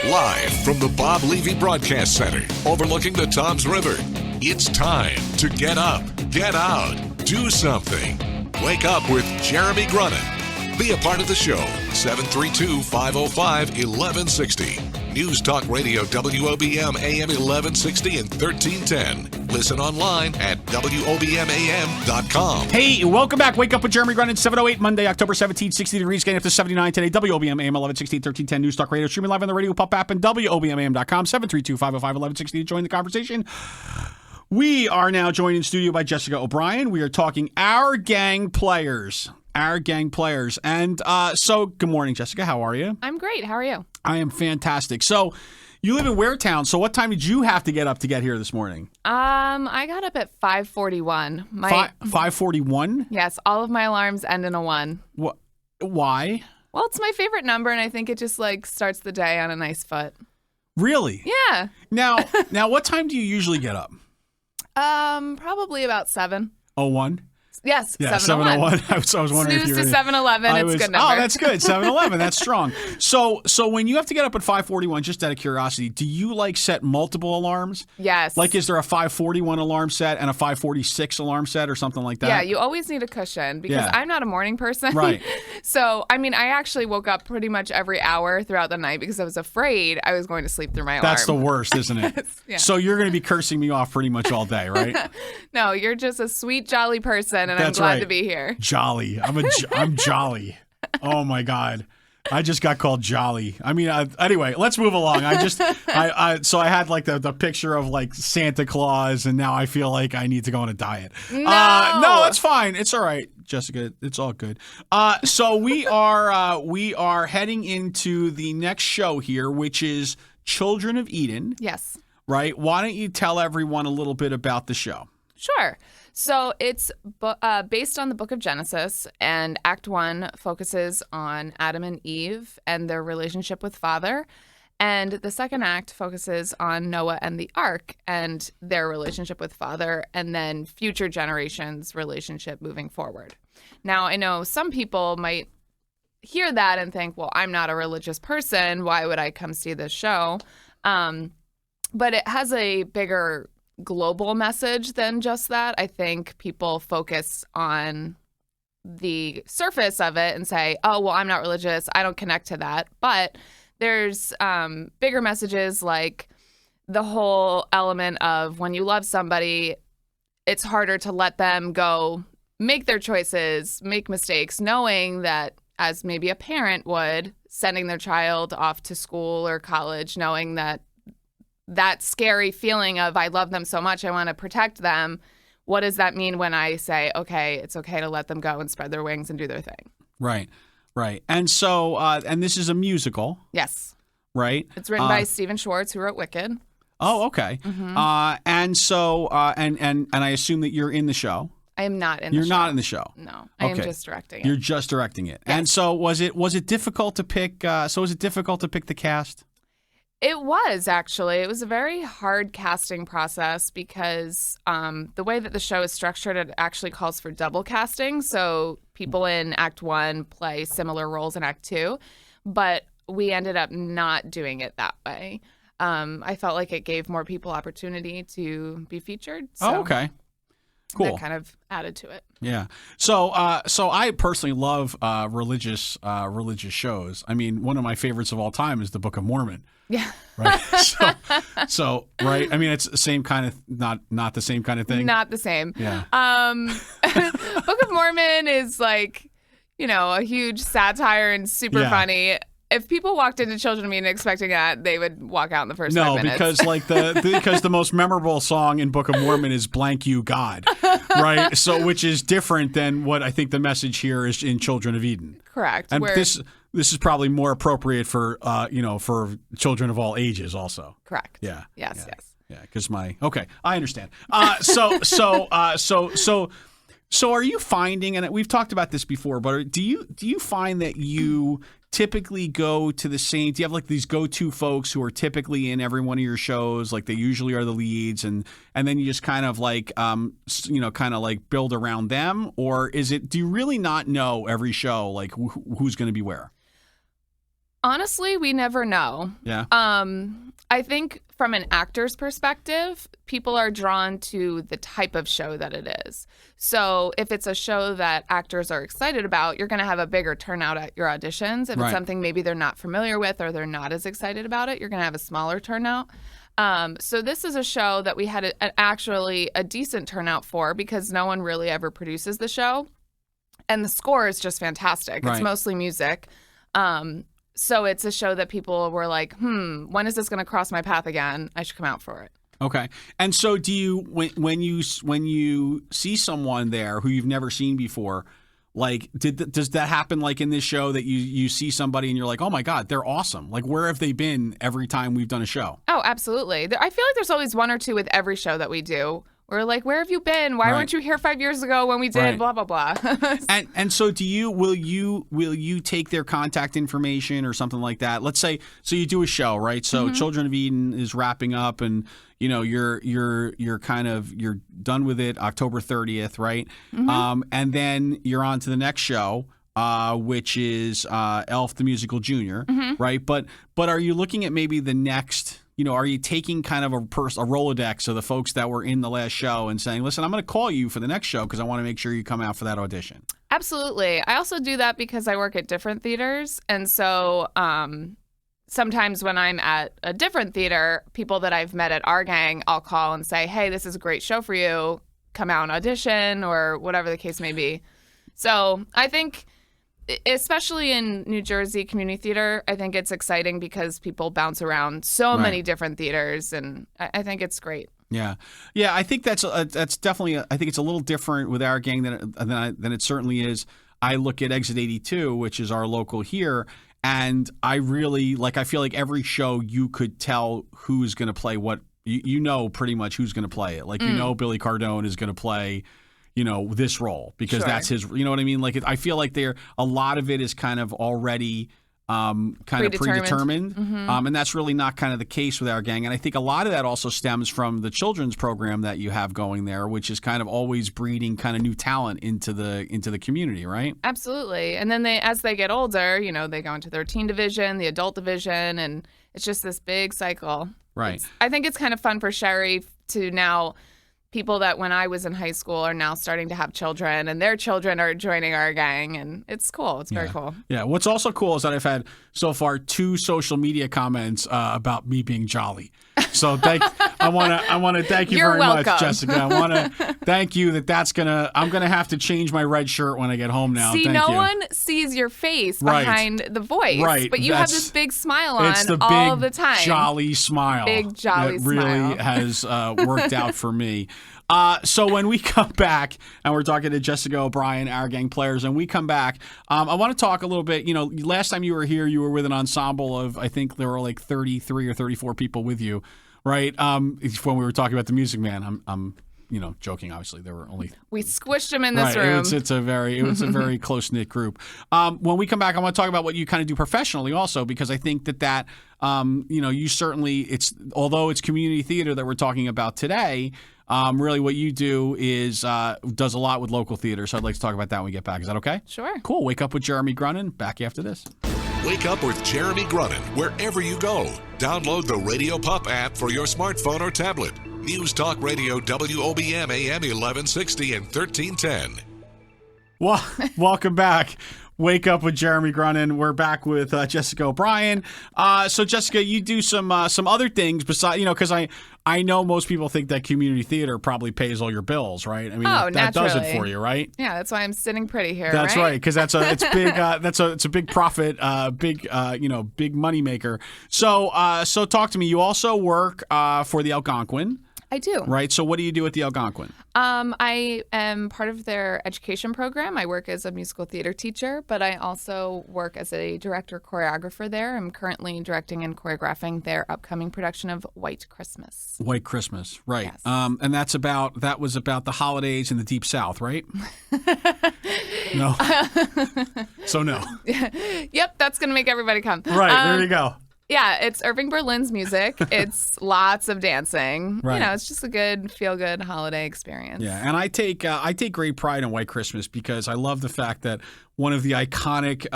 Live from the Bob Levy Broadcast Center, overlooking the Toms River, it's time to get up, get out, do something. Wake up with Jeremy Grunin. Be a part of the show, 732-505-1160. News Talk Radio WOBM AM 1160 and 1310. Listen online at WOBMAM.com. Hey, welcome back. Wake up with Jeremy Grunin, 7:08, Monday, October 17th, 60 degrees, getting up to 79 today. WOBM AM 1160 and 1310. News Talk Radio, streaming live on the Radio Pop app and WOBMAM.com, 732-505-1160 to join the conversation. We are now joined in studio by Jessica O'Brien. We are talking Our Gang Players. And so, good morning, Jessica. How are you? I'm great. How are you? I am fantastic. So, you live in Waretown. So, what time did you have to get up to get here this morning? I got up at 5:41. 5:41? Yes, all of my alarms end in a 1. What? Why? Well, it's my favorite number, and I think it just starts the day on a nice foot. Really? Yeah. Now, what time do you usually get up? Probably about 7. 01? Yes, yeah, 7:01. I was wondering Snooze if you were... to 7:11. It's a good number. Oh, that's good. 7:11. That's strong. So when you have to get up at 5:41, just out of curiosity, do you set multiple alarms? Yes. Is there a 5:41 alarm set and a 5:46 alarm set or something like that? Yeah, you always need a cushion because I'm not a morning person. Right. So, I actually woke up pretty much every hour throughout the night because I was afraid I was going to sleep through my alarm. That's the worst, isn't it? Yeah. So you're going to be cursing me off pretty much all day, right? No, you're just a sweet, jolly person, and That's I'm glad right. to be here. Jolly. I'm jolly. Oh my God. I just got called jolly. Anyway, let's move along. So I had the picture of Santa Claus, and now I feel like I need to go on a diet. No, it's fine. It's all right, Jessica. It's all good. So we are heading into the next show here, which is Children of Eden. Yes. Right. Why don't you tell everyone a little bit about the show? Sure. So it's based on the book of Genesis, and Act 1 focuses on Adam and Eve and their relationship with Father. And the second act focuses on Noah and the ark and their relationship with Father, and then future generations' relationship moving forward. Now, I know some people might hear that and think, well, I'm not a religious person. Why would I come see this show? But it has a bigger global message than just that. I think people focus on the surface of it and say, oh, well, I'm not religious. I don't connect to that. But there's bigger messages like the whole element of when you love somebody, it's harder to let them go make their choices, make mistakes, knowing that as maybe a parent would, sending their child off to school or college, knowing that scary feeling of I love them so much, I want to protect them. What does that mean when I say, okay, it's okay to let them go and spread their wings and do their thing? Right. And so, and this is a musical. Yes. Right. It's written by Stephen Schwartz, who wrote Wicked. Oh, okay. Mm-hmm. And so, and I assume that you're in the show. I am not in the show. You're not in the show. No, I am just directing it. You're just directing it. Yes. And so, was it difficult to pick? Was it difficult to pick the cast? It was, actually. It was a very hard casting process because the way that the show is structured, it actually calls for double casting. So people in Act 1 play similar roles in Act 2, but we ended up not doing it that way. I felt like it gave more people opportunity to be featured. So oh, okay. Cool. That kind of added to it. Yeah. So I personally love religious shows. One of my favorites of all time is the Book of Mormon. Yeah. Right. So right. It's the same kind of not the same kind of thing. Not the same. Yeah. Book of Mormon is a huge satire and super funny. If people walked into Children of Eden expecting that, they would walk out in the first 5 minutes. Because because the most memorable song in Book of Mormon is "Blank You God," right? So which is different than what I think the message here is in Children of Eden. Correct. And this is probably more appropriate for for children of all ages also. Correct. Yeah. Yes. Yeah. Because I understand. So are you finding, and we've talked about this before, but do you find that you typically go to the same, do you have these go-to folks who are typically in every one of your shows, they usually are the leads, and then you just kind of build around them? Or do you really not know every show, who's going to be where? Honestly, we never know. Yeah. I think from an actor's perspective, people are drawn to the type of show that it is. So if it's a show that actors are excited about, you're going to have a bigger turnout at your auditions. If Right. it's something maybe they're not familiar with or they're not as excited about it, you're going to have a smaller turnout. So this is a show that we had actually a decent turnout for because no one really ever produces the show. And the score is just fantastic. Right. It's mostly music. So it's a show that people were like, when is this going to cross my path again? I should come out for it. Okay. And so do you, when you see someone there who you've never seen before, like, does that happen like in this show that you see somebody and you're like, oh my God, they're awesome. Like, where have they been every time we've done a show? Oh, absolutely. I feel like there's always one or two with every show that we do. We're like, where have you been? Why weren't you here 5 years ago when we did Right. blah, blah, blah. And so will you take their contact information or something like that? Let's say, so you do a show, right? So Children of Eden is wrapping up and you're done with it October 30th, right? And then you're on to the next show, which is Elf the Musical Junior, right? But are you looking at maybe the next, are you taking kind of a Rolodex of the folks that were in the last show and saying, listen, I'm going to call you for the next show because I want to make sure you come out for that audition? Absolutely. I also do that because I work at different theaters. And so sometimes when I'm at a different theater, people that I've met at our gang, I'll call and say, hey, this is a great show for you. Come out and audition or whatever the case may be. So I think, especially in New Jersey community theater, I think it's exciting because people bounce around so many different theaters, and I think it's great. Yeah. I think that's definitely. I think it's a little different with our gang than it certainly is. I look at Exit 82, which is our local here, and I really I feel like every show you could tell who's going to play what. You know pretty much who's going to play it. Like Billy Cardone is going to play this role because that's his, you know what I mean? Like, I feel like a lot of it is kind of already kind of predetermined. And that's really not kind of the case with our gang. And I think a lot of that also stems from the children's program that you have going there, which is kind of always breeding kind of new talent into the community, right? Absolutely. And then as they get older, they go into their teen division, the adult division, and it's just this big cycle. Right. I think it's kind of fun for Sherry to now. People that when I was in high school are now starting to have children, and their children are joining our gang, and it's cool. It's very cool. Yeah. What's also cool is that I've had so far 2 social media comments about me being jolly. So I want to thank you very much, Jessica. I want to thank you. I'm gonna have to change my red shirt when I get home now. See, thank no you. one sees your face behind the voice, right? But you have this big smile it's the on all the time. Jolly smile. Big jolly smile. It really has worked out for me. So when we come back, and we're talking to Jessica O'Brien, our gang players, and we come back, I want to talk a little bit. Last time you were here, you were with an ensemble of, I think there were like 33 or 34 people with you, right? When we were talking about the Music Man, I'm joking. Obviously, there were only we squished them in this room. It was a very close knit group. When we come back, I want to talk about what you kind of do professionally, also, because I think that you certainly although it's community theater that we're talking about today. Really, what you do is does a lot with local theater. So I'd like to talk about that when we get back. Is that okay? Sure. Cool. Wake Up with Jeremy Grunin. Back after this. Wake Up with Jeremy Grunin wherever you go. Download the Radio Pup app for your smartphone or tablet. News Talk Radio WOBM AM 1160 and 1310. Well, welcome back. Wake Up with Jeremy Grunin. We're back with Jessica O'Brien. So Jessica, you do some other things besides, because I know most people think that community theater probably pays all your bills, right? I mean, that does it for you, right? Yeah, that's why I'm sitting pretty here. That's right, because it's big. It's a big profit, big money maker. So talk to me. You also work for the Algonquin. I do. Right. So what do you do at the Algonquin? I am part of their education program. I work as a musical theater teacher, but I also work as a director choreographer there. I'm currently directing and choreographing their upcoming production of White Christmas. White Christmas, right. Yes. And that was about the holidays in the Deep South, right? No. So no. Yep, that's going to make everybody come. Right, there you go. Yeah, it's Irving Berlin's music. It's lots of dancing. Right. It's just a good, feel-good holiday experience. Yeah, and I take great pride in White Christmas because I love the fact that one of the iconic,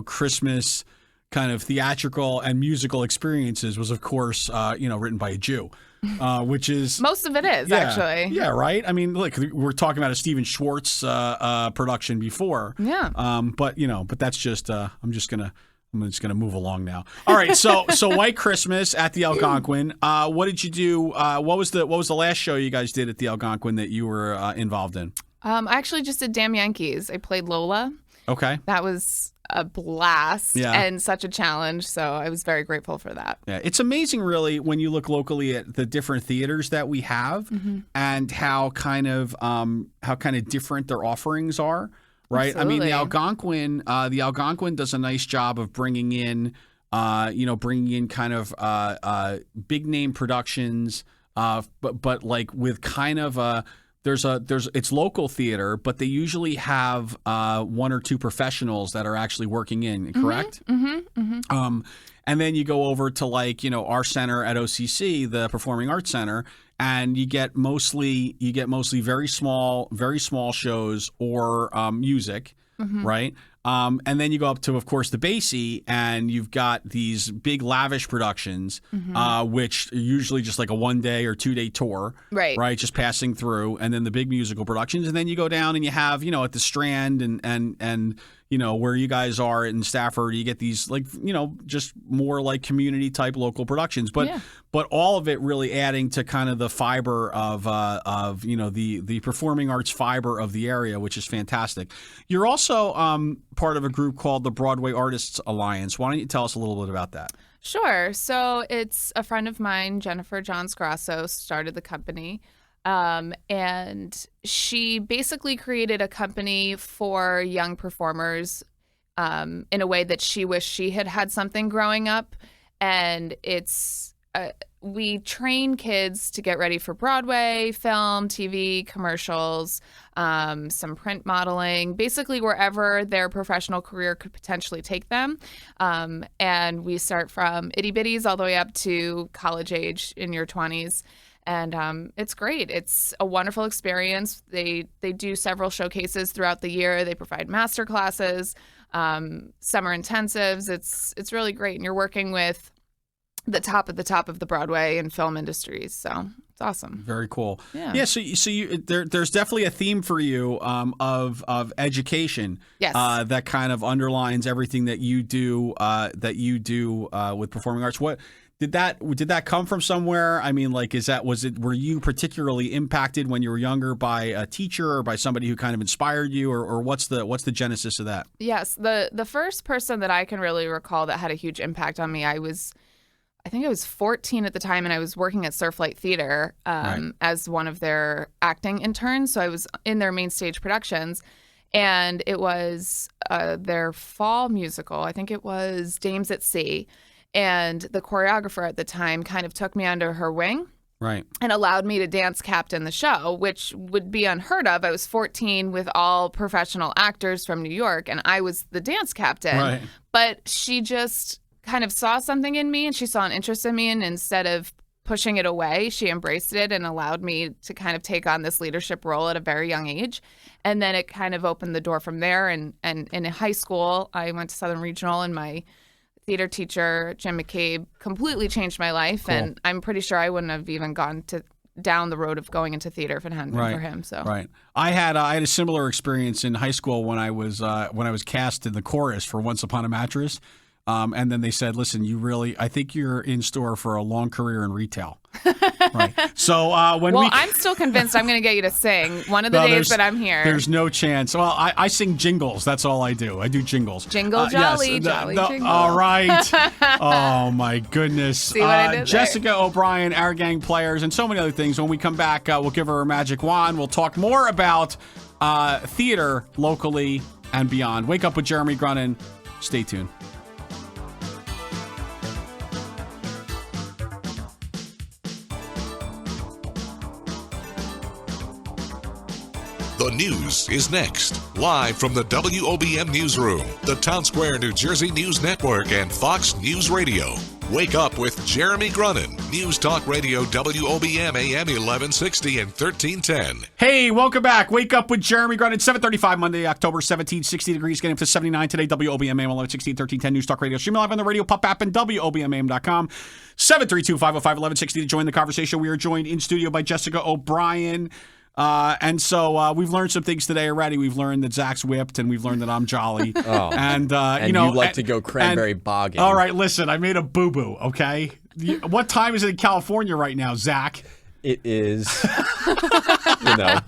Christmas kind of theatrical and musical experiences was, of course, written by a Jew. Which is most of it is actually. Yeah, right. I mean, look, we're talking about a Steven Schwartz production before. Yeah. But that's just I'm just gonna move along now. All right. So White Christmas at the Algonquin. What did you do? What was the last show you guys did at the Algonquin that you were involved in? I actually just did Damn Yankees. I played Lola. Okay. That was a blast and such a challenge. So I was very grateful for that. Yeah, it's amazing, really, when you look locally at the different theaters that we have and how kind of different their offerings are. Right. Absolutely. I mean, the Algonquin does a nice job of bringing in kind of big name productions, but like with kind of it's local theater, but they usually have one or two professionals that are actually working in, correct? And then you go over to our center at OCC, the Performing Arts Center, and you get mostly very small shows or music, right? And then you go up to, of course, the Basie, and you've got these big lavish productions, which are usually just like a 1 day or 2 day tour, right? Just passing through, and then the big musical productions, and then you go down and you have, at the Strand and where you guys are in Stafford, you get these just more like community type local productions, but all of it really adding to kind of the fiber of the performing arts fiber of the area, which is fantastic. You're also part of a group called the Broadway Artists Alliance. Why don't you tell us a little bit about that? Sure. So it's a friend of mine, Jennifer Johns Grasso, started the company. And she basically created a company for young performers in a way that she wished she had had something growing up. And it's we train kids to get ready for Broadway, film, TV, commercials, some print modeling, basically wherever their professional career could potentially take them. And we start from itty bitties all the way up to college age in your 20s. And it's great. It's a wonderful experience. They do several showcases throughout the year. They provide master classes, summer intensives. It's really great. And you're working with the top of the Broadway and film industries. So it's awesome. Very cool. Yeah. So there's definitely a theme for you of education. Yes. That kind of underlines everything that you do with performing arts. What did that come from somewhere? I mean, were you particularly impacted when you were younger by a teacher or by somebody who kind of inspired you, or what's the genesis of that? Yes. The first person that I can really recall that had a huge impact on me, I think I was 14 at the time, and I was working at Surflight Theater as one of their acting interns. So I was in their main stage productions, and it was their fall musical. I think it was Dames at Sea. And the choreographer at the time kind of took me under her wing. Right. And allowed me to dance captain the show, which would be unheard of. I was 14 with all professional actors from New York, and I was the dance captain. Right. But she just kind of saw something in me, and she saw an interest in me, and instead of pushing it away, she embraced it and allowed me to kind of take on this leadership role at a very young age. And then it kind of opened the door from there. And in high school, I went to Southern Regional, and my theater teacher, Jim McCabe, completely changed my life. Cool. And I'm pretty sure I wouldn't have even gone down the road of going into theater if it hadn't been for him. So I had a similar experience in high school when I was cast in the chorus for Once Upon a Mattress. And then they said, listen, I think you're in store for a long career in retail. Right. So I'm still convinced I'm going to get you to sing one of the days that I'm here. There's no chance. Well, I sing jingles. That's all I do. I do jingles. Jingle jolly, jolly jingle. All right. Oh, my goodness. See what I did Jessica there? O'Brien, Our Gang Players, and so many other things. When we come back, we'll give her a magic wand. We'll talk more about theater locally and beyond. Wake Up with Jeremy Grunin. Stay tuned. The news is next. Live from the WOBM Newsroom, the Town Square, New Jersey News Network, and Fox News Radio. Wake Up with Jeremy Grunin. News Talk Radio WOBM AM 1160 and 1310. Hey, welcome back. Wake Up with Jeremy Grunin. 7:35 Monday, October 17th, 60 degrees, getting up to 79 today. WOBM AM 1160 and 1310 News Talk Radio. Stream live on the radio, Pup app, and WOBMAM.com. 732-505-1160 to join the conversation. We are joined in studio by Jessica O'Brien. And so we've learned some things today already. We've learned that Zach's whipped, and we've learned that I'm jolly. And you know, you'd like to go cranberry bogging. All right, listen, I made a boo-boo, okay? What time is it in California right now, Zach? It is, you know.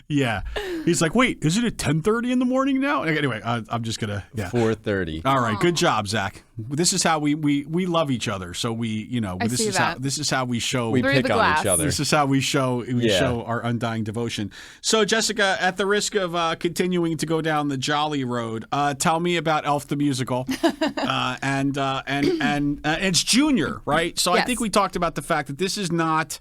Yeah. He's like, wait, is it at 10:30 in the morning now? Anyway, I'm just going to, 4:30. All right, good job, Zach. This is how we love each other. So we, you know, this is how we show. We Through pick the on glass. each other. This is how we show our undying devotion. So, Jessica, at the risk of continuing to go down the jolly road, tell me about Elf the musical, and it's Junior, right? So Yes. I think we talked about the fact that this is not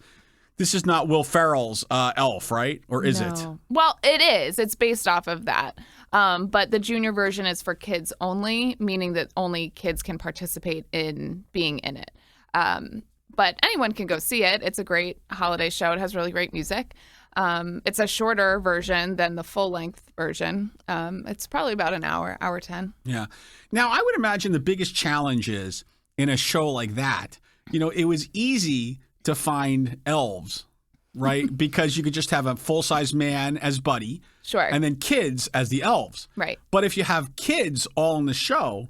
Will Ferrell's Elf, right? Or is it? Well, it is. It's based off of that. But the junior version is for kids only, meaning that only kids can participate in being in it. But anyone can go see it. It's a great holiday show. It has really great music. It's a shorter version than the full-length version. It's probably about an hour, hour 10. Yeah. Now, I would imagine the biggest challenge is in a show like that, you know, it was easy to find elves, right? Because you could just have a full-size man as Buddy. Sure. And then kids as the elves. Right. But if you have kids all in the show,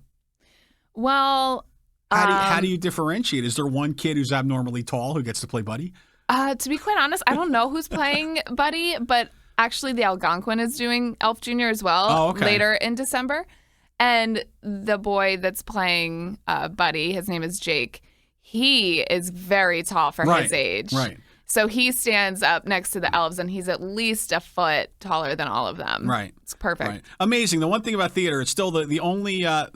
Well, how do you differentiate? Is there one kid who's abnormally tall who gets to play Buddy? to be quite honest, I don't know who's playing Buddy, but actually the Algonquin is doing Elf Jr. as well later in December. And the boy that's playing Buddy, his name is Jake. He is very tall for his age. Right. So he stands up next to the elves, and he's at least a foot taller than all of them. Right. It's perfect. Right. Amazing. The one thing about theater, it's still the only one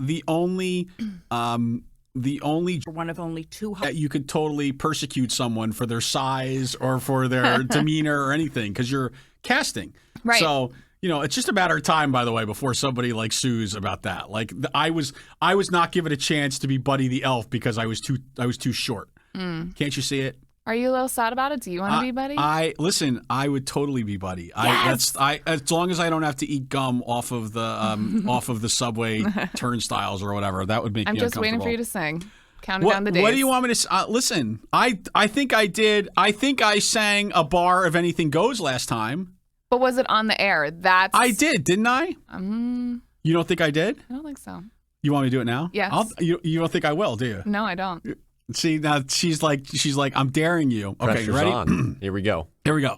of only two. that you could totally persecute someone for their size or for their demeanor or anything because you're casting. Right. So, you know, it's just a matter of time, by the way, before somebody like sues about that. Like I was not given a chance to be Buddy the Elf because I was too short. Can't you see it? Are you a little sad about it? Do you want to be Buddy? I would totally be Buddy. Yes! As long as I don't have to eat gum off of the subway turnstiles or whatever, that would make I'm me just waiting uncomfortable. for you to sing. Counting down the days. What do you want me to listen? I think I did. I think I sang a bar of Anything Goes last time. But was it on the air? I did, didn't I? You don't think I did? I don't think so. You want me to do it now? Yes. You don't think I will, do you? No, I don't. See, now she's like, I'm daring you. Okay, you Pressure's ready? on. Here we go. Here we go.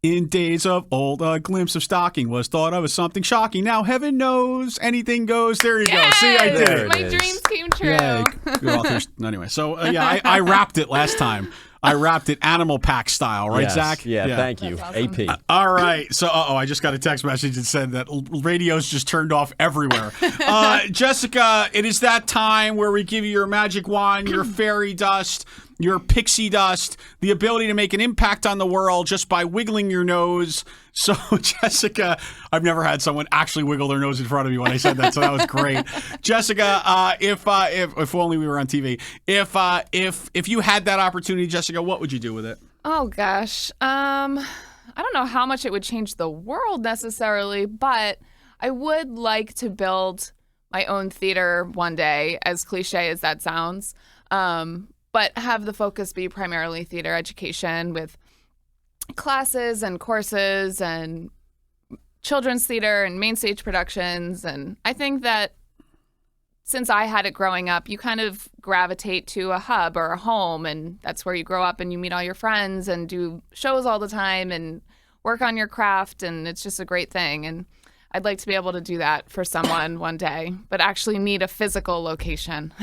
In days of old, a glimpse of stocking was thought of as something shocking. Now heaven knows anything goes. There you go. See, I did There it. it My is. dreams came true. Yeah, good authors. Anyway, so I rapped it last time. I rapped it Animal Pack style, right, Yes. Zach? Yeah, thank you. That's awesome. AP. All right. So, I just got a text message that said that radio's just turned off everywhere. Jessica, it is that time where we give you your magic wand, your fairy dust, your pixie dust, the ability to make an impact on the world just by wiggling your nose. So, Jessica, I've never had someone actually wiggle their nose in front of me when I said that, so that was great. Jessica, if only we were on TV, if you had that opportunity, Jessica, what would you do with it? Oh gosh. I don't know how much it would change the world necessarily, but I would like to build my own theater one day, as cliche as that sounds. But have the focus be primarily theater education with classes and courses and children's theater and main stage productions. And I think that since I had it growing up, you kind of gravitate to a hub or a home, and that's where you grow up and you meet all your friends and do shows all the time and work on your craft, and it's just a great thing. And I'd like to be able to do that for someone one day, but actually need a physical location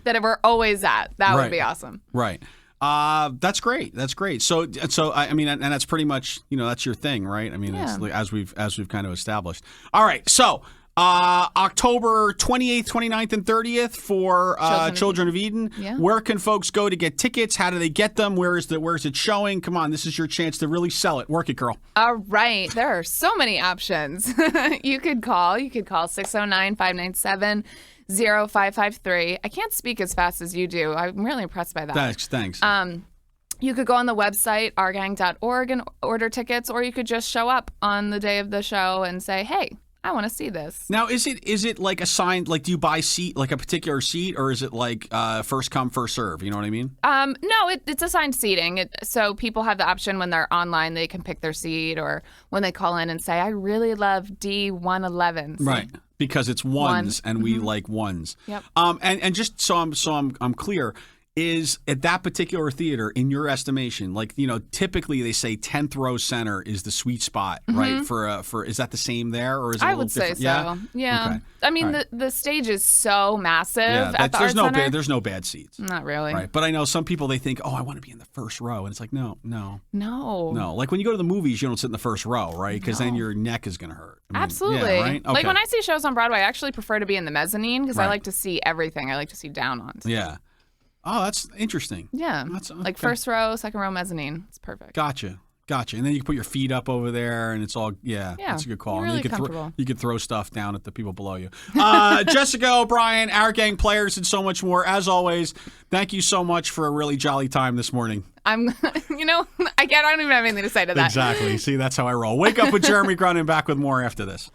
that we're always at. That would be awesome. Right. That's great. That's great. So I mean, and that's pretty much, that's your thing, right? I mean, it's like, as we've kind of established. All right. So, October 28th, 29th, and 30th for Children of Eden. Yeah. Where can folks go to get tickets? How do they get them? Where is it showing? Come on, this is your chance to really sell it. Work it, girl. All right. There are so many options. You could call 609-597-0553. I can't speak as fast as you do. I'm really impressed by that. Thanks. You could go on the website, ourgang.org, and order tickets, or you could just show up on the day of the show and say, hey, I want to see this. Now, is it like assigned, like do you buy seat, like a particular seat, or is it like first come, first serve? You know what I mean? No, it's assigned seating. So people have the option when they're online, they can pick their seat, or when they call in and say, I really love D111. Right. Because it's ones, and we like ones. Yep. And just so I'm clear, is at that particular theater, in your estimation, like, you know, typically they say 10th row center is the sweet spot, right? For is that the same there, or is it a I little would say different? so. Yeah. Okay. I mean, All the stage is so massive Yeah, at the Art Center. there's no bad seats. Not really. Right. But I know some people, they think, oh, I want to be in the first row. And it's like, no. No. Like when you go to the movies, you don't sit in the first row, right? Because then your neck is going to hurt. I mean, Absolutely. Yeah, right? Okay. Like when I see shows on Broadway, I actually prefer to be in the mezzanine because I Right. like to see everything. I like to see down on. Yeah. Oh, that's interesting. Yeah. That's Like okay. first row, second row, mezzanine. It's perfect. Gotcha. And then you can put your feet up over there, and it's all, that's a good call. you're And then really you comfortable. you could throw stuff down at the people below you. Jessica O'Brien, Our Gang players, and so much more. As always, thank you so much for a really jolly time this morning. I don't even have anything to say to that. Exactly. See, that's how I roll. Wake up with Jeremy Grunin, back with more after this.